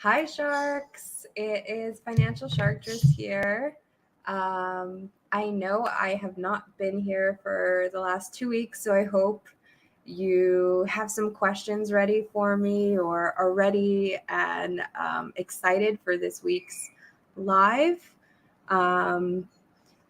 Hi, Sharks. It is Financial Sharktress here. I know I have not been here for the last 2 weeks, so I hope you have some questions ready for me or are ready and excited for this week's live. Um,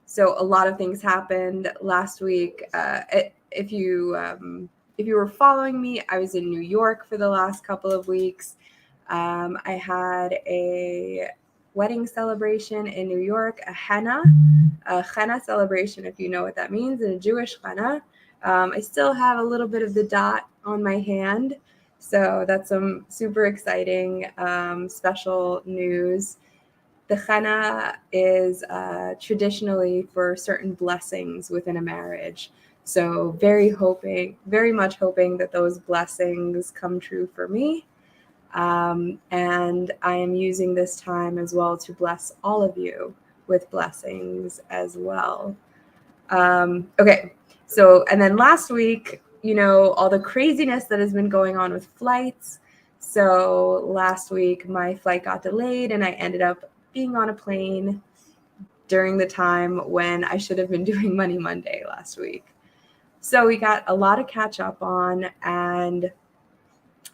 so a lot of things happened last week. If you were following me, I was in New York for the last couple of weeks. I had a wedding celebration in New York, a henna celebration, if you know what that means, and a Jewish henna. I still have a little bit of the dot on my hand, so that's some super exciting special news. The henna is traditionally for certain blessings within a marriage. So very much hoping that those blessings come true for me. And I am using this time as well to bless all of you with blessings as well. Okay, so, and then last week, all the craziness that has been going on with flights. So last week, my flight got delayed and I ended up being on a plane during the time when I should have been doing Money Monday last week. So we got a lot of catch up on, and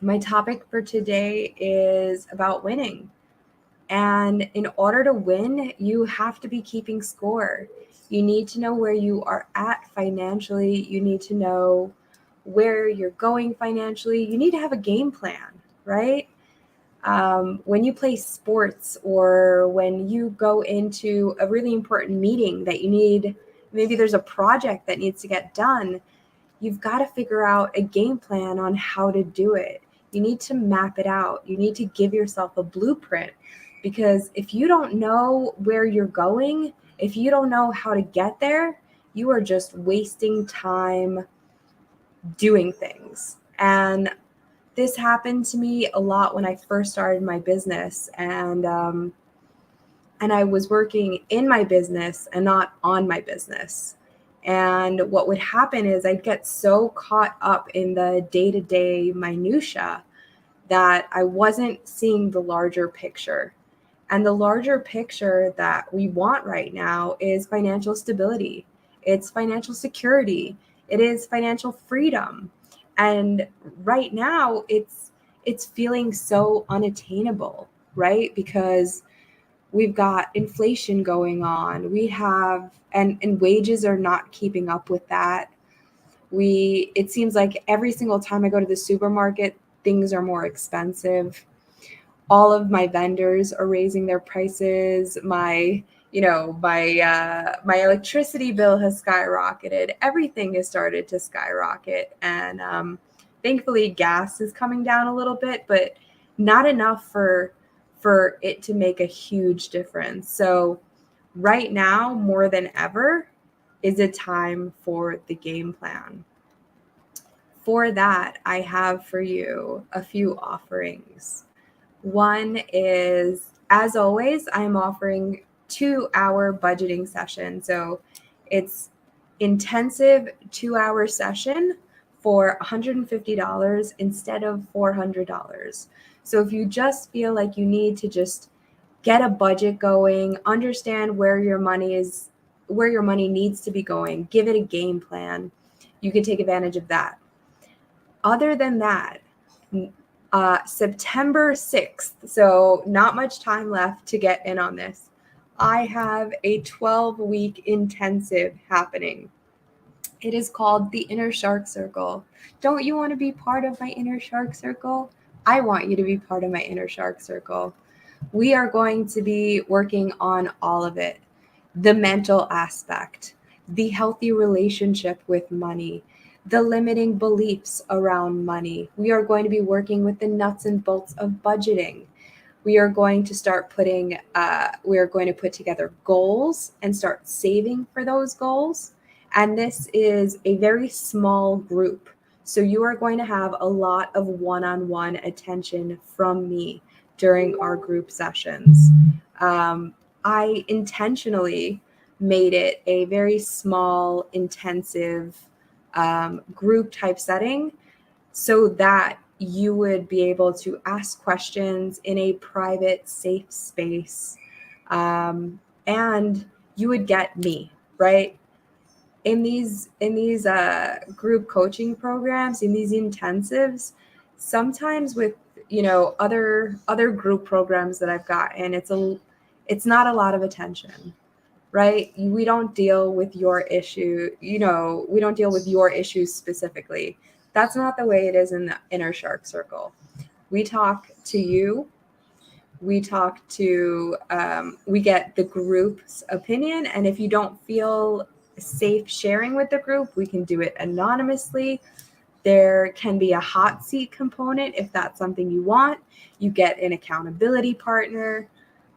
my topic for today is about winning. And in order to win, you have to be keeping score. You need to know where you are at financially. You need to know where you're going financially. You need to have a game plan, right? When you play sports or when you go into a really important meeting that you need, maybe there's a project that needs to get done, you've got to figure out a game plan on how to do it. You need to map it out. You need to give yourself a blueprint, because if you don't know where you're going, if you don't know how to get there, you are just wasting time doing things. And this happened to me a lot when I first started my business, and I was working in my business and not on my business. And what would happen is I'd get so caught up in the day-to-day minutia that I wasn't seeing the larger picture. And the larger picture that we want right now is financial stability. It's financial security. It is financial freedom. And right now it's feeling so unattainable, right? Because we've got inflation going on. We have and wages are not keeping up with that. It seems like every single time I go to the supermarket, things are more expensive. All of my vendors are raising their prices. My electricity bill has skyrocketed. Everything has started to skyrocket, and thankfully gas is coming down a little bit, but not enough for it to make a huge difference. So right now, more than ever, is a time for the game plan. For that, I have for you a few offerings. One is, as always, I'm offering 2-hour budgeting session. So it's intensive 2-hour session for $150 instead of $400. So if you just feel like you need to just get a budget going, understand where your money needs to be going, give it a game plan, you can take advantage of that. Other than that, September 6th, so not much time left to get in on this, I have a 12-week intensive happening. It is called the Inner Shark Circle. Don't you want to be part of my Inner Shark Circle? I want you to be part of my Inner Shark Circle. We are going to be working on all of it. The mental aspect, the healthy relationship with money, the limiting beliefs around money. We are going to be working with the nuts and bolts of budgeting. We are going to put together goals and start saving for those goals. And this is a very small group. So you are going to have a lot of one-on-one attention from me during our group sessions. I intentionally made it a very small, intensive group type setting so that you would be able to ask questions in a private, safe space. And you would get me, right? In these group coaching programs, in these intensives, sometimes with other group programs that I've gotten, it's not a lot of attention, right? We don't deal with your issue, we don't deal with your issues specifically. That's not the way it is in the inner shark circle. We talk to you. We talk to, we get the group's opinion. And if you don't feel safe sharing with the group, we can do it anonymously. There can be a hot seat component if that's something you want. You get an accountability partner.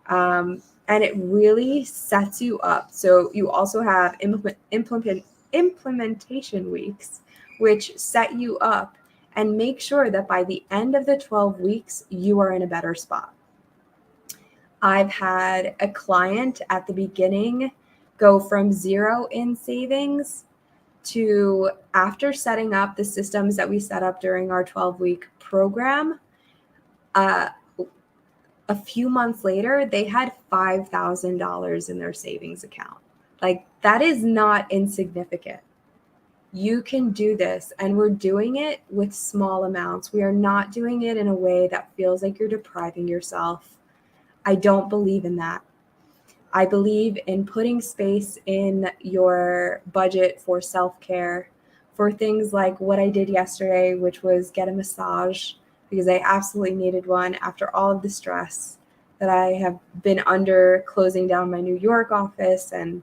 And it really sets you up. So you also have implementation weeks, which set you up and make sure that by the end of the 12 weeks, you are in a better spot. I've had a client at the beginning go from 0 in savings to, after setting up the systems that we set up during our 12-week program, a few months later, they had $5,000 in their savings account. Like, that is not insignificant. You can do this, and we're doing it with small amounts. We are not doing it in a way that feels like you're depriving yourself. I don't believe in that. I believe in putting space in your budget for self-care, for things like what I did yesterday, which was get a massage, because I absolutely needed one after all of the stress that I have been under, closing down my New York office and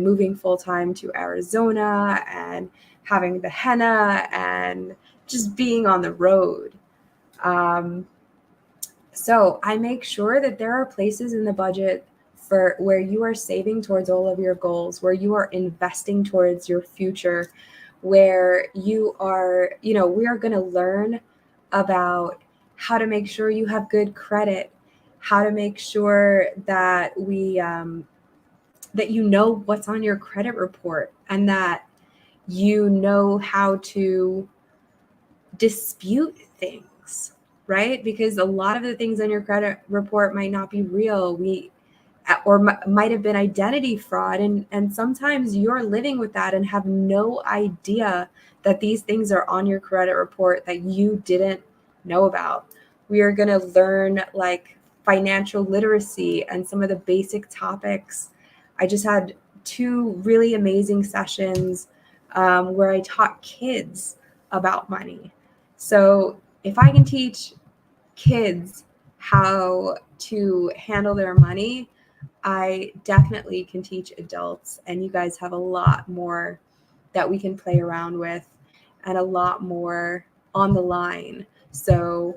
moving full-time to Arizona and having the henna and just being on the road. So I make sure that there are places in the budget for where you are saving towards all of your goals, where you are investing towards your future, where you are, we are going to learn about how to make sure you have good credit, how to make sure that that you know what's on your credit report, and that you know how to dispute things, right? Because a lot of the things on your credit report might not be real. Might have been identity fraud. And sometimes you're living with that and have no idea that these things are on your credit report that you didn't know about. We are going to learn like financial literacy and some of the basic topics. I just had 2 really amazing sessions where I taught kids about money. So if I can teach kids how to handle their money, I definitely can teach adults, and you guys have a lot more that we can play around with and a lot more on the line. So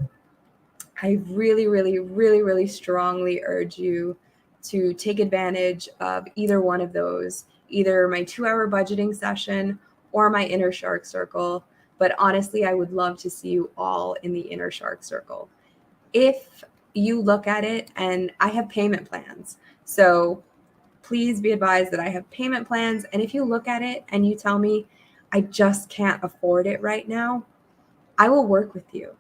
I really, really, really, really strongly urge you to take advantage of either one of those, either my 2-hour budgeting session or my inner shark circle. But honestly, I would love to see you all in the inner shark circle. If you look at it, and I have payment plans, so please be advised that I have payment plans. And if you look at it and you tell me I just can't afford it right now, I will work with you.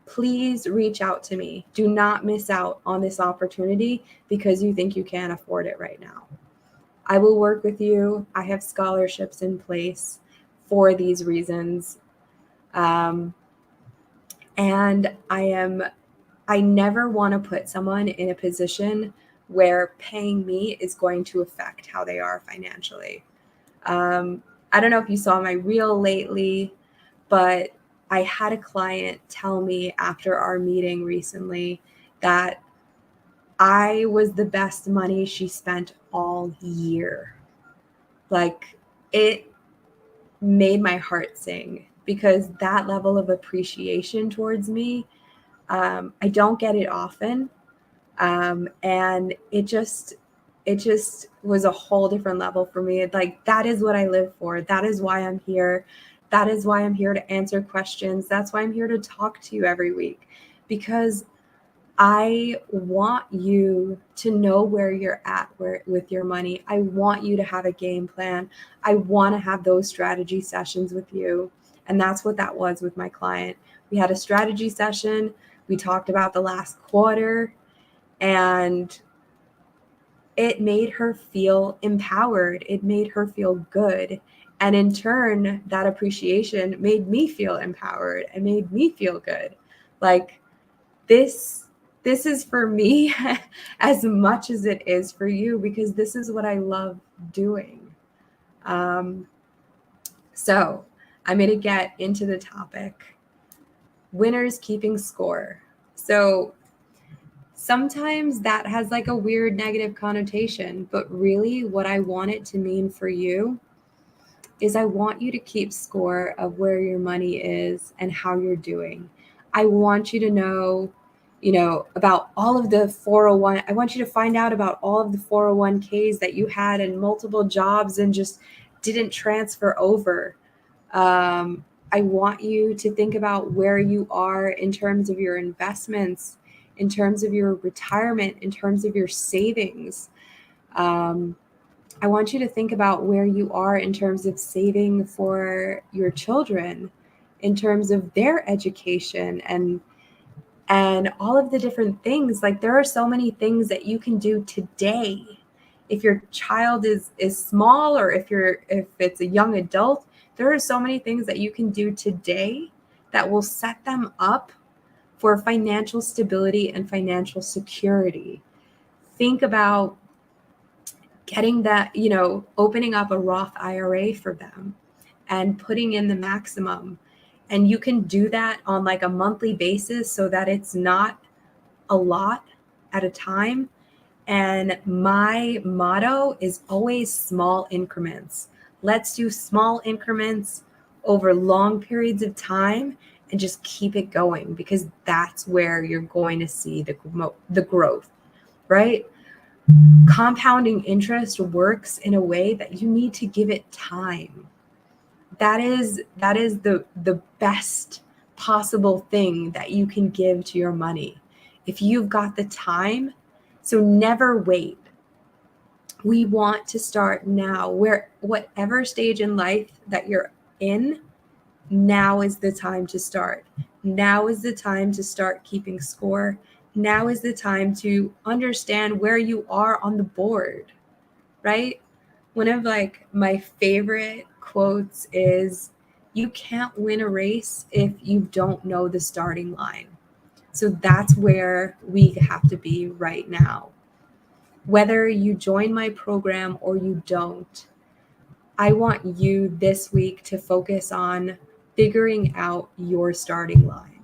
Please reach out to me. Do not miss out on this opportunity because you think you can't afford it right now. I will work with you. I have scholarships in place for these reasons. And I never want to put someone in a position where paying me is going to affect how they are financially. I don't know if you saw my reel lately, but I had a client tell me after our meeting recently that I was the best money she spent all year. Like, it made my heart sing, because that level of appreciation towards me, I don't get it often. And it just was a whole different level for me. Like, that is what I live for. That is why I'm here. That is why I'm here to answer questions. That's why I'm here to talk to you every week, because I want you to know where you're at with your money. I want you to have a game plan. I want to have those strategy sessions with you. And that's what that was with my client. We had a strategy session. We talked about the last quarter, and it made her feel empowered. It made her feel good. And in turn, that appreciation made me feel empowered and made me feel good. Like, this is for me as much as it is for you, because this is what I love doing. So I'm going to get into the topic. Winners keeping score. So sometimes that has like a weird negative connotation, but really what I want it to mean for you is I want you to keep score of where your money is and how you're doing. I want you to know, about all of the 401. I want you to find out about all of the 401ks that you had in multiple jobs and just didn't transfer over. I want you to think about where you are in terms of your investments, in terms of your retirement, in terms of your savings. I want you to think about where you are in terms of saving for your children, in terms of their education and all of the different things. Like, there are so many things that you can do today. If your child is small, or if it's a young adult, there are so many things that you can do today that will set them up for financial stability and financial security. Think about getting that, opening up a Roth IRA for them and putting in the maximum. And you can do that on like a monthly basis so that it's not a lot at a time. And my motto is always small increments. Let's do small increments over long periods of time and just keep it going, because that's where you're going to see the growth, right? Compounding interest works in a way that you need to give it time. That is the best possible thing that you can give to your money. If you've got the time, so never wait. We want to start now. Whatever stage in life that you're in, now is the time to start. Now is the time to start keeping score. Now is the time to understand where you are on the board, right? One of like my favorite quotes is, you can't win a race if you don't know the starting line. So that's where we have to be right now. Whether you join my program or you don't, I want you this week to focus on figuring out your starting line.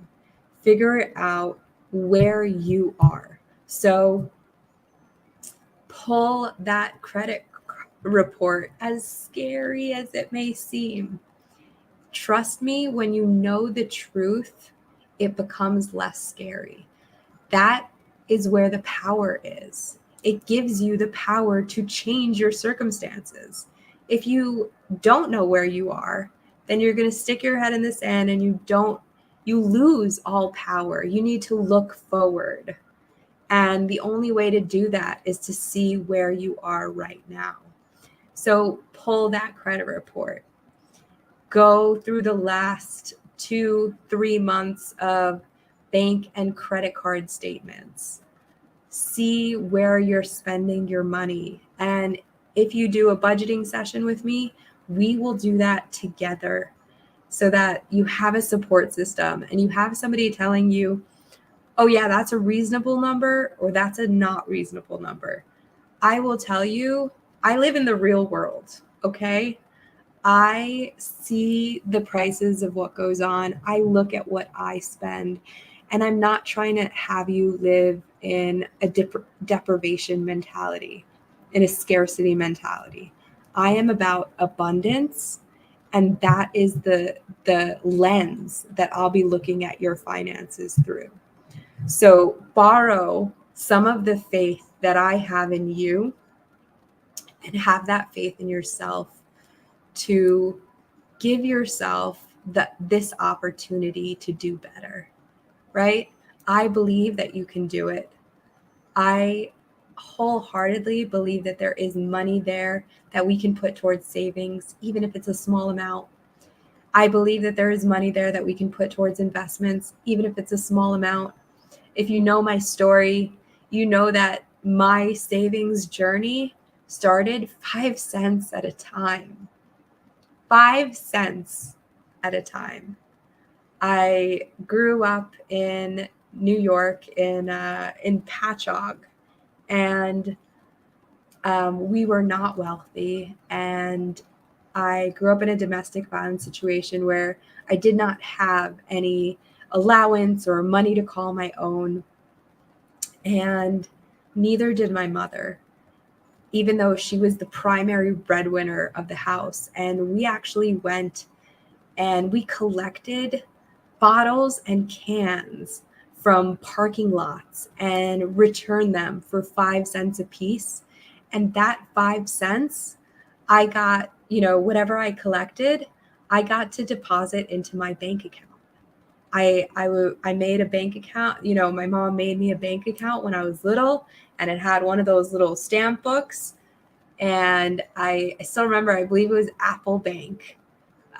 Figure out where you are. So pull that credit report, as scary as it may seem. Trust me, when you know the truth, it becomes less scary. That is where the power is. It gives you the power to change your circumstances. If you don't know where you are, then you're going to stick your head in the sand and you lose all power. You need to look forward. And the only way to do that is to see where you are right now. So pull that credit report. Go through the last 2-3 months of bank and credit card statements. See where you're spending your money. And if you do a budgeting session with me, we will do that together so that you have a support system and you have somebody telling you, oh yeah, that's a reasonable number, or that's a not reasonable number. I will tell you, I live in the real world, okay? I see the prices of what goes on. I look at what I spend, and I'm not trying to have you live in a deprivation mentality, in a scarcity mentality. I am about abundance, and that is the lens that I'll be looking at your finances through. So borrow some of the faith that I have in you and have that faith in yourself to give yourself this opportunity to do better, right? I believe that you can do it. I wholeheartedly believe that there is money there that we can put towards savings, even if it's a small amount. I believe that there is money there that we can put towards investments, even if it's a small amount. If you know my story, you know that my savings journey started 5 cents at a time. 5 cents at a time. I grew up in New York in Patchogue, and we were not wealthy. And I grew up in a domestic violence situation where I did not have any allowance or money to call my own. And neither did my mother, even though she was the primary breadwinner of the house. And we actually went and we collected bottles and cans from parking lots and returned them for 5 cents a piece. And that 5 cents, I got, whatever I collected, I got to deposit into my bank account. I made a bank account. My mom made me a bank account when I was little, and it had one of those little stamp books. And I still remember, I believe it was Apple Bank.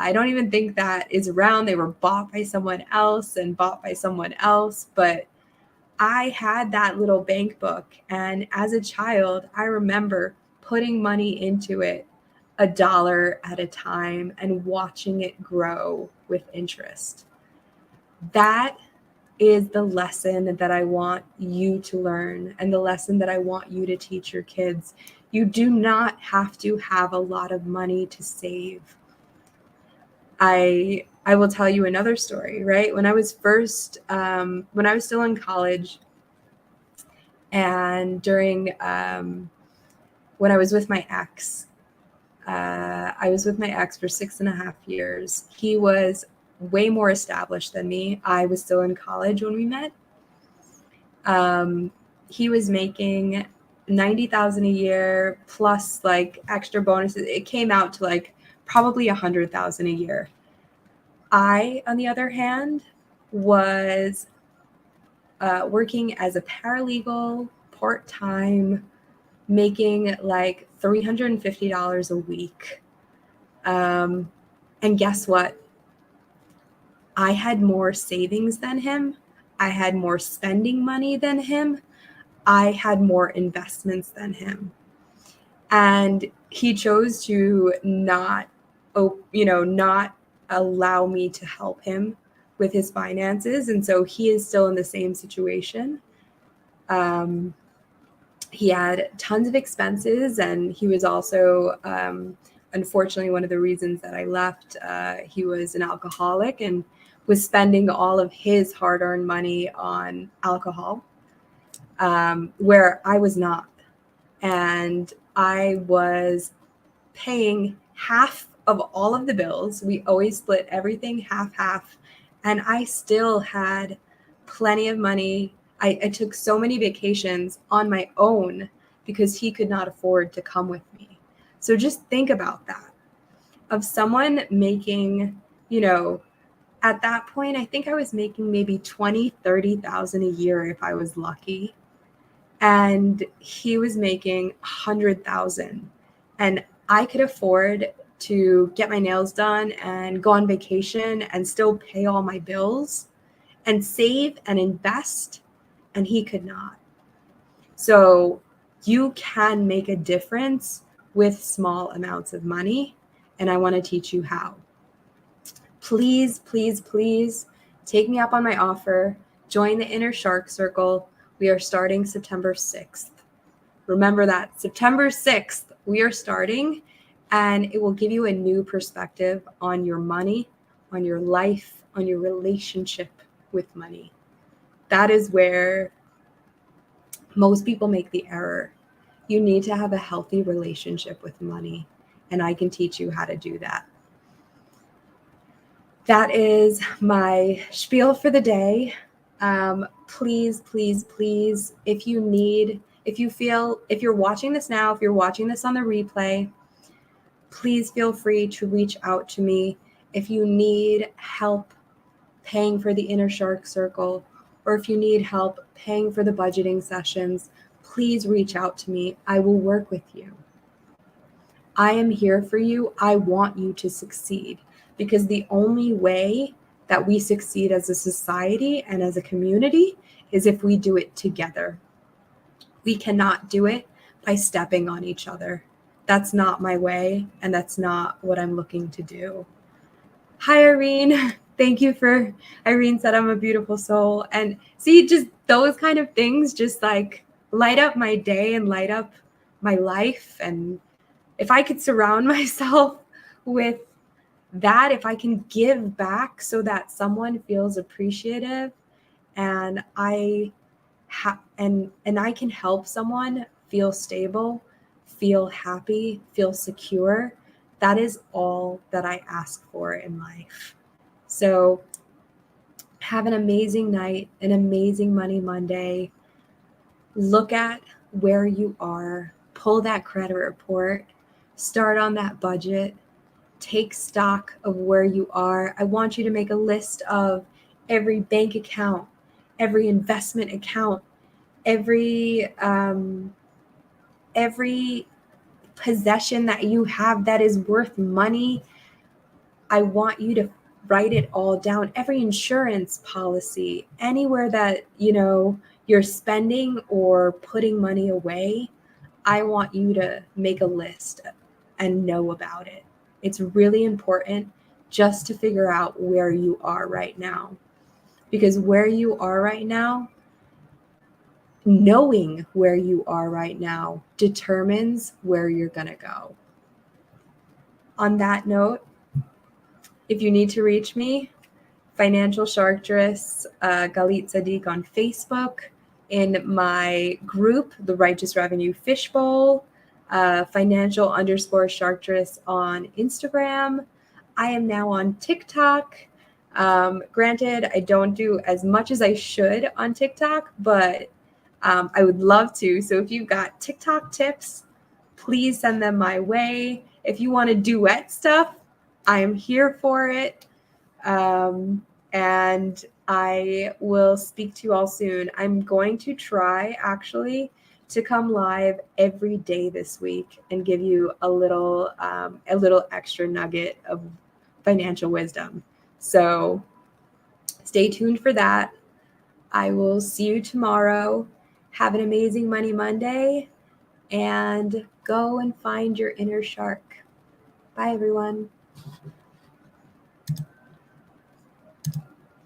I don't even think that is around. They were bought by someone else and bought by someone else. But I had that little bank book. And as a child, I remember putting money into it $1 at a time and watching it grow with interest. That is the lesson that I want you to learn, and the lesson that I want you to teach your kids. You do not have to have a lot of money to save. I will tell you another story, right? When I was still in college, and during when I was with my ex, I was with my ex for 6.5 years. He was way more established than me. I was still in college when we met. He was making $90,000 a year plus like extra bonuses. It came out to like probably $100,000 a year. I, on the other hand, was working as a paralegal part-time, making like $350 a week. And guess what? I had more savings than him. I had more spending money than him. I had more investments than him. And he chose to not allow me to help him with his finances. And so he is still in the same situation. He had tons of expenses, and he was also, unfortunately, one of the reasons that I left, he was an alcoholic and was spending all of his hard-earned money on alcohol, where I was not. And I was paying half of all of the bills. We always split everything half. And I still had plenty of money. I took so many vacations on my own because he could not afford to come with me. So just think about that. Of someone making, at that point, I think I was making maybe $20,000, $30,000 a year if I was lucky. And he was making $100,000. And I could afford to get my nails done and go on vacation and still pay all my bills and save and invest, and he could not. So you can make a difference with small amounts of money, and I want to teach you how. Please, please, please take me up on my offer. Join the Inner Shark Circle. We are starting September 6th. Remember that, September 6th, we are starting, and it will give you a new perspective on your money, on your life, on your relationship with money. That is where most people make the error. You need to have a healthy relationship with money, and I can teach you how to do that. That is my spiel for the day. Please, please, please, if you're watching this now, if you're watching this on the replay, please feel free to reach out to me if you need help paying for the Inner Shark Circle, or if you need help paying for the budgeting sessions, please reach out to me. I will work with you. I am here for you. I want you to succeed, because the only way that we succeed as a society and as a community is if we do it together. We cannot do it by stepping on each other. That's not my way, and that's not what I'm looking to do. Hi, Irene. Thank you for, Irene said I'm a beautiful soul. And see, just those kind of things just like light up my day and light up my life. And if I could surround myself with that, if I can give back so that someone feels appreciative, and I can help someone feel stable, feel happy, feel secure, that is all that I ask for in life. So have an amazing night, an amazing Money Monday. Look at where you are, pull that credit report, start on that budget, take stock of where you are. I want you to make a list of every bank account, every investment account, every possession that you have that is worth money. I want you to write it all down. Every insurance policy, anywhere that, you're spending or putting money away, I want you to make a list and know about it. It's really important just to figure out where you are right now. Because where you are right now, knowing where you are right now determines where you're going to go. On that note, if you need to reach me, Financial Sharktress, Galit Sadiq on Facebook, in my group, The Righteous Revenue Fishbowl, financial_Sharktress on Instagram. I am now on TikTok. Granted, I don't do as much as I should on TikTok, but I would love to. So if you've got TikTok tips, please send them my way. If you want to duet stuff, I am here for it. And I will speak to you all soon. I'm going to try actually to come live every day this week and give you a little extra nugget of financial wisdom. So stay tuned for that. I will see you tomorrow. Have an amazing Money Monday, and go and find your inner shark. Bye, everyone.